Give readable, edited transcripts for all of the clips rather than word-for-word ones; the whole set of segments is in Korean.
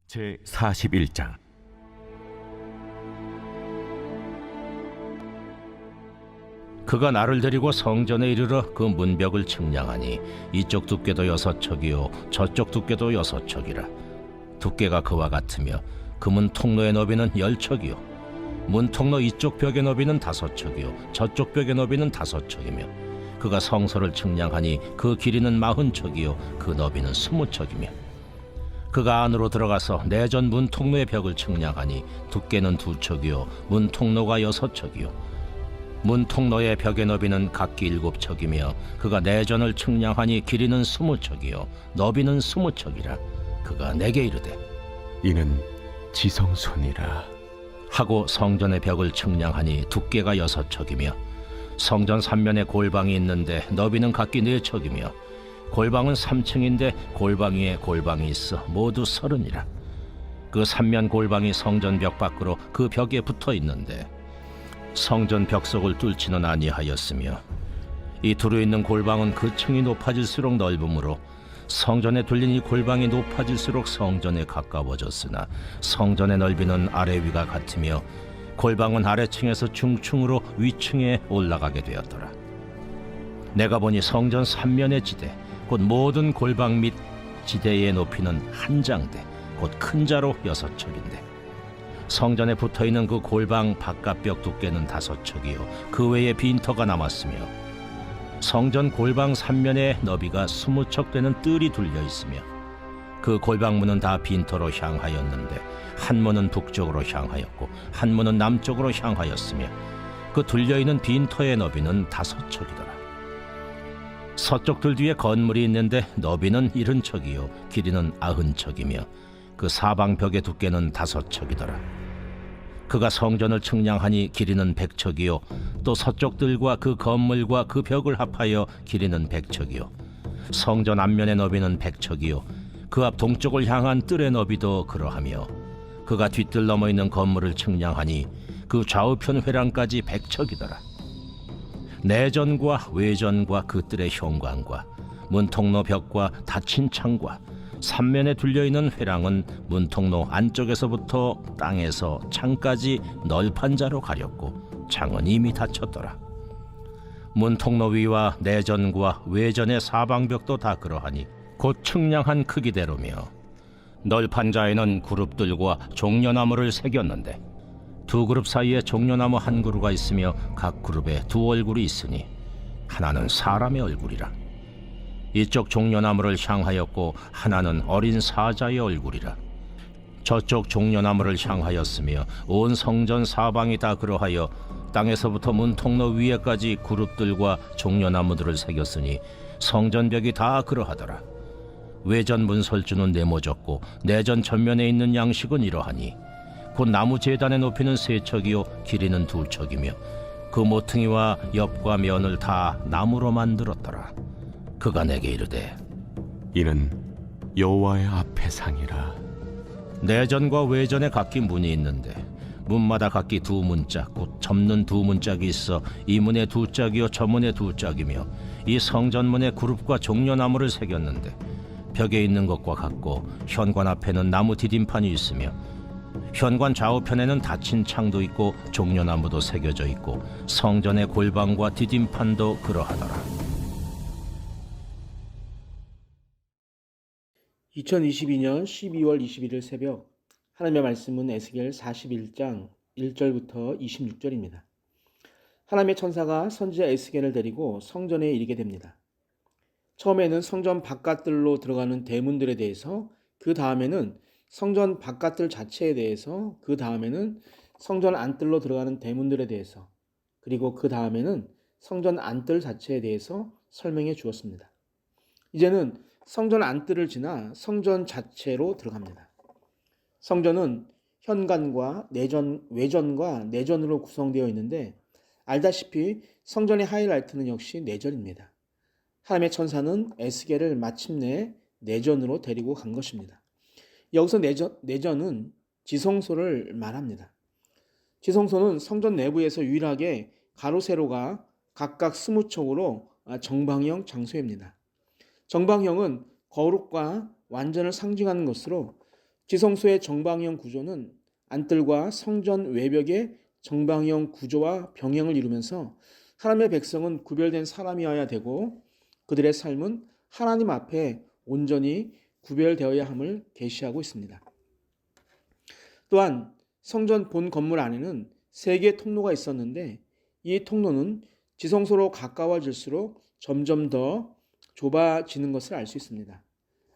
제41장. 그가 나를 데리고 성전에 이르러 그 문벽을 측량하니 이쪽 두께도 6척이요 저쪽 두께도 6척이라. 두께가 그와 같으며 그 문 통로의 너비는 10척이요 문 통로 이쪽 벽의 너비는 5척이요 저쪽 벽의 너비는 5척이며 그가 성소를 측량하니 그 길이는 40척이요 그 너비는 20척이며 그가 안으로 들어가서 내전 문 통로의 벽을 측량하니 두께는 2척이요 문 통로가 6척이요 문 통로의 벽의 너비는 각기 7척이며 그가 내전을 측량하니 길이는 20척이요 너비는 20척이라. 그가 내게 이르되 이는 지성소니라 하고 성전의 벽을 측량하니 두께가 6척이며 성전 3면에 골방이 있는데 너비는 각기 4척이며 골방은 3층인데 골방 위에 골방이 있어 모두 30이라. 그 3면 골방이 성전 벽 밖으로 그 벽에 붙어 있는데 성전 벽 속을 뚫지는 아니하였으며 이 두루 있는 골방은 그 층이 높아질수록 넓으므로 성전에 둘린 이 골방이 높아질수록 성전에 가까워졌으나 성전의 넓이는 아래 위가 같으며 골방은 아래층에서 중층으로 위층에 올라가게 되었더라. 내가 보니 성전 3면의 지대 곧 모든 골방 및 지대의 높이는 한 장대 곧 큰 자로 6척인데 성전에 붙어있는 그 골방 바깥벽 두께는 5척이요 그 외에 빈터가 남았으며 성전 골방 3면의 너비가 20척 되는 뜰이 둘려 있으며 그 골방문은 다 빈터로 향하였는데 한 문은 북쪽으로 향하였고 한 문은 남쪽으로 향하였으며 그 둘려있는 빈터의 너비는 5척이더라. 서쪽 들 뒤에 건물이 있는데 너비는 70척이요 길이는 90척이며 그 사방 벽의 두께는 5척이더라. 그가 성전을 측량하니 길이는 100척이요 또 서쪽 들과 그 건물과 그 벽을 합하여 길이는 100척이요 성전 앞면의 너비는 100척이요 그 앞 동쪽을 향한 뜰의 너비도 그러하며 그가 뒷뜰 넘어 있는 건물을 측량하니 그 좌우편 회랑까지 100척이더라. 내전과 외전과 그 뜰의 현관과 문통로 벽과 닫힌 창과 3면에 둘려있는 회랑은 문통로 안쪽에서부터 땅에서 창까지 널판 자로 가렸고 창은 이미 닫혔더라. 문통로 위와 내전과 외전의 사방벽도 다 그러하니 곧 측량한 크기대로며 널판 자에는 그룹들과 종려나무를 새겼는데 두 그룹 사이에 종려나무 한 그루가 있으며 각 그룹에 두 얼굴이 있으니 하나는 사람의 얼굴이라. 이쪽 종려나무를 향하였고 하나는 어린 사자의 얼굴이라. 저쪽 종려나무를 향하였으며 온 성전 사방이 다 그러하여 땅에서부터 문통로 위에까지 그룹들과 종려나무들을 새겼으니 성전벽이 다 그러하더라. 외전 문설주는 네모졌고 내전 전면에 있는 양식은 이러하니 곧 나무 제단의 높이는 3척이요 길이는 2척이며 그 모퉁이와 옆과 면을 다 나무로 만들었더라. 그가 내게 이르되 이는 여호와의 앞의 상이라 내전과 외전에 각기 문이 있는데 문마다 각기 2문짝 곧 접는 2문짝이 있어 이 문에 2짝이요 저 문에 2짝이며 이 성전문에 그룹과 종려나무를 새겼는데 벽에 있는 것과 같고 현관 앞에는 나무 디딤판이 있으며 현관 좌우편에는 닫힌 창도 있고 종려나무도 새겨져 있고 성전의 골방과 디딤판도 그러하더라. 2022년 12월 21일 새벽 하나님의 말씀은 에스겔 41장 1절부터 26절입니다. 하나님의 천사가 선지자 에스겔을 데리고 성전에 이르게 됩니다. 처음에는 성전 바깥들로 들어가는 대문들에 대해서, 그 다음에는 성전 바깥들 자체에 대해서, 그 다음에는 성전 안뜰로 들어가는 대문들에 대해서, 그리고 그 다음에는 성전 안뜰 자체에 대해서 설명해 주었습니다. 이제는 성전 안뜰을 지나 성전 자체로 들어갑니다. 성전은 현관과 외전과 내전으로 구성되어 있는데 알다시피 성전의 하이라이트는 역시 내전입니다. 하나님의 천사는 에스겔을 마침내 내전으로 데리고 간 것입니다. 여기서 내전은 지성소를 말합니다. 지성소는 성전 내부에서 유일하게 가로 세로가 각각 20척으로 정방형 장소입니다. 정방형은 거룩과 완전을 상징하는 것으로 지성소의 정방형 구조는 안뜰과 성전 외벽의 정방형 구조와 병행을 이루면서 하나님의 백성은 구별된 사람이어야 되고 그들의 삶은 하나님 앞에 온전히 구별되어야 함을 계시하고 있습니다. 또한 성전 본 건물 안에는 3개의 통로가 있었는데 이 통로는 지성소로 가까워질수록 점점 더 좁아지는 것을 알 수 있습니다.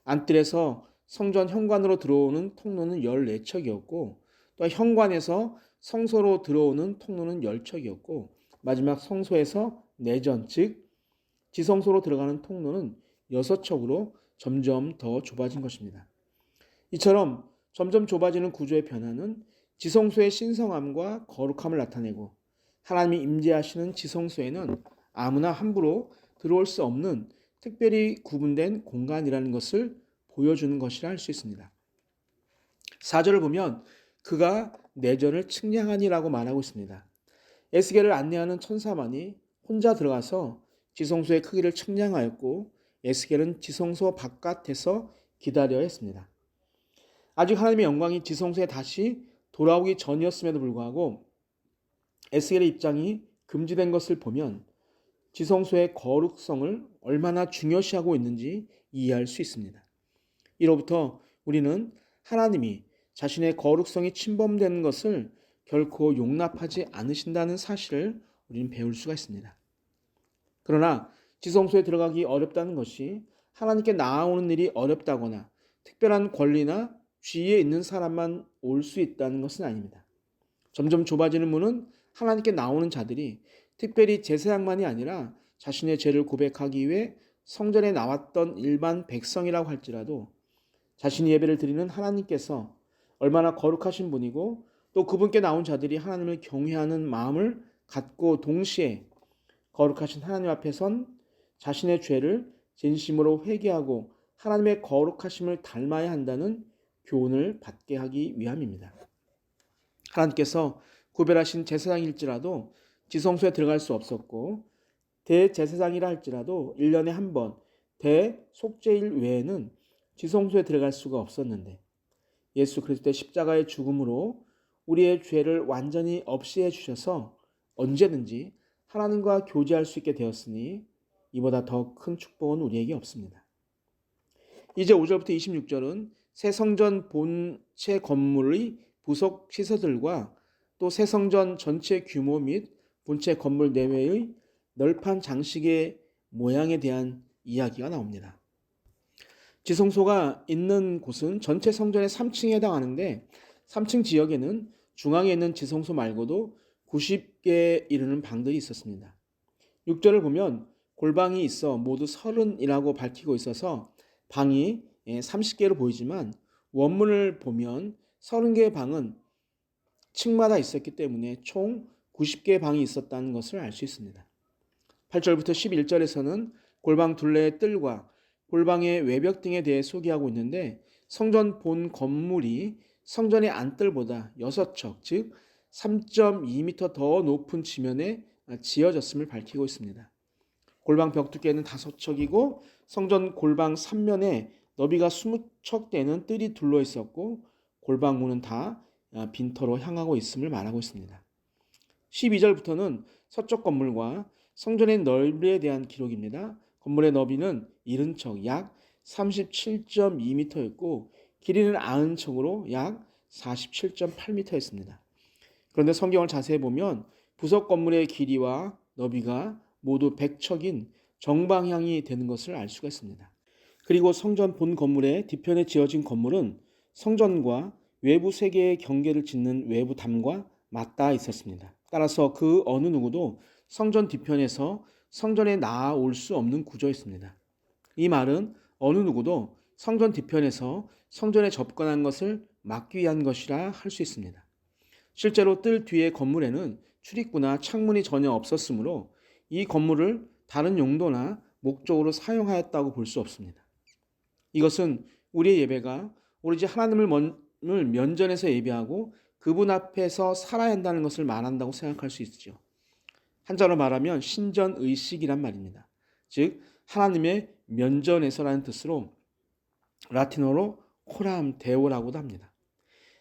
안뜰에서 성전 현관으로 들어오는 통로는 14척이었고 또 현관에서 성소로 들어오는 통로는 10척이었고 마지막 성소에서 내전 즉 지성소로 들어가는 통로는 6척으로 점점 더 좁아진 것입니다. 이처럼 점점 좁아지는 구조의 변화는 지성소의 신성함과 거룩함을 나타내고 하나님이 임재하시는 지성소에는 아무나 함부로 들어올 수 없는 특별히 구분된 공간이라는 것을 보여주는 것이라 할 수 있습니다. 4절을 보면 그가 내전을 측량하니라고 말하고 있습니다. 에스겔을 안내하는 천사만이 혼자 들어가서 지성소의 크기를 측량하였고 에스겔은 지성소 바깥에서 기다려야 했습니다. 아직 하나님의 영광이 지성소에 다시 돌아오기 전이었음에도 불구하고 에스겔의 입장이 금지된 것을 보면 지성소의 거룩성을 얼마나 중요시하고 있는지 이해할 수 있습니다. 이로부터 우리는 하나님이 자신의 거룩성이 침범되는 것을 결코 용납하지 않으신다는 사실을 우리는 배울 수가 있습니다. 그러나 지성소에 들어가기 어렵다는 것이 하나님께 나아오는 일이 어렵다거나 특별한 권리나 지위에 있는 사람만 올 수 있다는 것은 아닙니다. 점점 좁아지는 문은 하나님께 나오는 자들이 특별히 제사장만이 아니라 자신의 죄를 고백하기 위해 성전에 나왔던 일반 백성이라고 할지라도 자신이 예배를 드리는 하나님께서 얼마나 거룩하신 분이고 또 그분께 나온 자들이 하나님을 경외하는 마음을 갖고 동시에 거룩하신 하나님 앞에 선 자신의 죄를 진심으로 회개하고 하나님의 거룩하심을 닮아야 한다는 교훈을 받게 하기 위함입니다. 하나님께서 구별하신 제사장일지라도 지성소에 들어갈 수 없었고 대제사장이라 할지라도 1년에 한 번 대속죄일 외에는 지성소에 들어갈 수가 없었는데 예수 그리스도의 십자가의 죽음으로 우리의 죄를 완전히 없이해 주셔서 언제든지 하나님과 교제할 수 있게 되었으니 이보다 더 큰 축복은 우리에게 없습니다. 이제 5절부터 26절은 새 성전 본체 건물의 부속 시설들과 또 새 성전 전체 규모 및 본체 건물 내외의 널판 장식의 모양에 대한 이야기가 나옵니다. 지성소가 있는 곳은 전체 성전의 3층에 해당하는데 3층 지역에는 중앙에 있는 지성소 말고도 90개에 이르는 방들이 있었습니다. 6절을 보면 골방이 있어 모두 30이라고 밝히고 있어서 방이 30개로 보이지만 원문을 보면 30개의 방은 층마다 있었기 때문에 총 90개의 방이 있었다는 것을 알 수 있습니다. 8절부터 11절에서는 골방 둘레의 뜰과 골방의 외벽 등에 대해 소개하고 있는데 성전 본 건물이 성전의 안뜰보다 6척, 즉 3.2m 더 높은 지면에 지어졌음을 밝히고 있습니다. 골방 벽 두께는 5척이고 성전 골방 3면에 너비가 20척 되는 뜰이 둘러 있었고 골방 문은 다 빈터로 향하고 있음을 말하고 있습니다. 12절부터는 서쪽 건물과 성전의 넓이에 대한 기록입니다. 건물의 너비는 70척, 약 37.2m였고 길이는 90척으로 약 47.8m였습니다. 그런데 성경을 자세히 보면 부속 건물의 길이와 너비가 모두 100척인 정방향이 되는 것을 알 수가 있습니다. 그리고 성전 본 건물의 뒤편에 지어진 건물은 성전과 외부 세계의 경계를 짓는 외부 담과 맞닿아 있었습니다. 따라서 그 어느 누구도 성전 뒤편에서 성전에 나아올 수 없는 구조였습니다. 이 말은 어느 누구도 성전 뒤편에서 성전에 접근한 것을 막기 위한 것이라 할 수 있습니다. 실제로 뜰 뒤의 건물에는 출입구나 창문이 전혀 없었으므로 이 건물을 다른 용도나 목적으로 사용하였다고 볼 수 없습니다. 이것은 우리의 예배가 오로지 하나님을 면전에서 예배하고 그분 앞에서 살아야 한다는 것을 말한다고 생각할 수 있죠. 한자로 말하면 신전의식이란 말입니다. 즉 하나님의 면전에서라는 뜻으로 라틴어로 코람 데오라고도 합니다.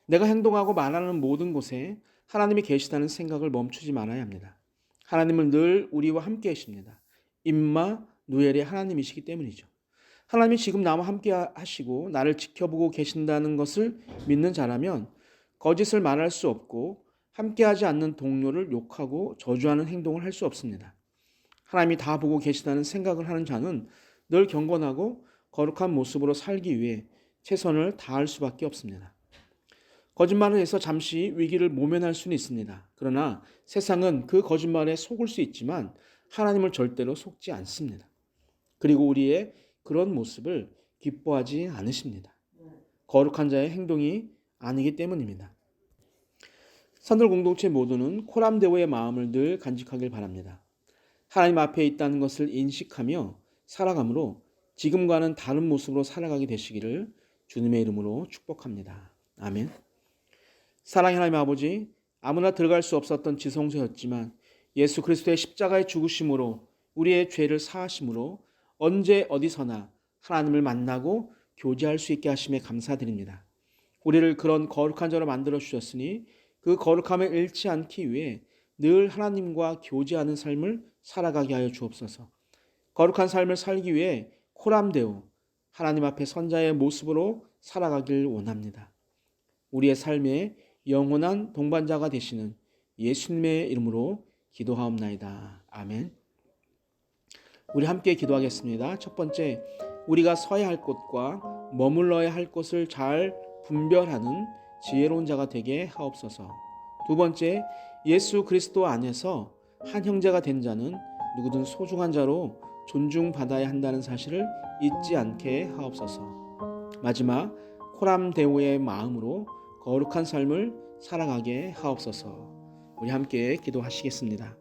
내가 행동하고 말하는 모든 곳에 하나님이 계시다는 생각을 멈추지 말아야 합니다. 하나님은 늘 우리와 함께 계십니다. 임마 누엘의 하나님이시기 때문이죠. 하나님이 지금 나와 함께 하시고 나를 지켜보고 계신다는 것을 믿는 자라면 거짓을 말할 수 없고 함께하지 않는 동료를 욕하고 저주하는 행동을 할 수 없습니다. 하나님이 다 보고 계시다는 생각을 하는 자는 늘 경건하고 거룩한 모습으로 살기 위해 최선을 다할 수밖에 없습니다. 거짓말을 해서 잠시 위기를 모면할 수는 있습니다. 그러나 세상은 그 거짓말에 속을 수 있지만 하나님을 절대로 속지 않습니다. 그리고 우리의 그런 모습을 기뻐하지 않으십니다. 거룩한 자의 행동이 아니기 때문입니다. 산들 공동체 모두는 코람데오의 마음을 늘 간직하길 바랍니다. 하나님 앞에 있다는 것을 인식하며 살아감으로 지금과는 다른 모습으로 살아가게 되시기를 주님의 이름으로 축복합니다. 아멘. 사랑의 하나님 아버지, 아무나 들어갈 수 없었던 지성소였지만 예수 그리스도의 십자가의 죽으심으로 우리의 죄를 사하심으로 언제 어디서나 하나님을 만나고 교제할 수 있게 하심에 감사드립니다. 우리를 그런 거룩한 자로 만들어 주셨으니 그 거룩함을 잃지 않기 위해 늘 하나님과 교제하는 삶을 살아가게 하여 주옵소서. 거룩한 삶을 살기 위해 코람데오, 하나님 앞에 선자의 모습으로 살아가길 원합니다. 우리의 삶에 영원한 동반자가 되시는 예수님의 이름으로 기도하옵나이다. 아멘. 우리 함께 기도하겠습니다. 첫 번째, 우리가 서야 할 곳과 머물러야 할 곳을 잘 분별하는 지혜로운 자가 되게 하옵소서. 두 번째, 예수 그리스도 안에서 한 형제가 된 자는 누구든 소중한 자로 존중받아야 한다는 사실을 잊지 않게 하옵소서. 마지막, 코람데오의 마음으로 거룩한 삶을 살아가게 하옵소서. 우리 함께 기도하시겠습니다.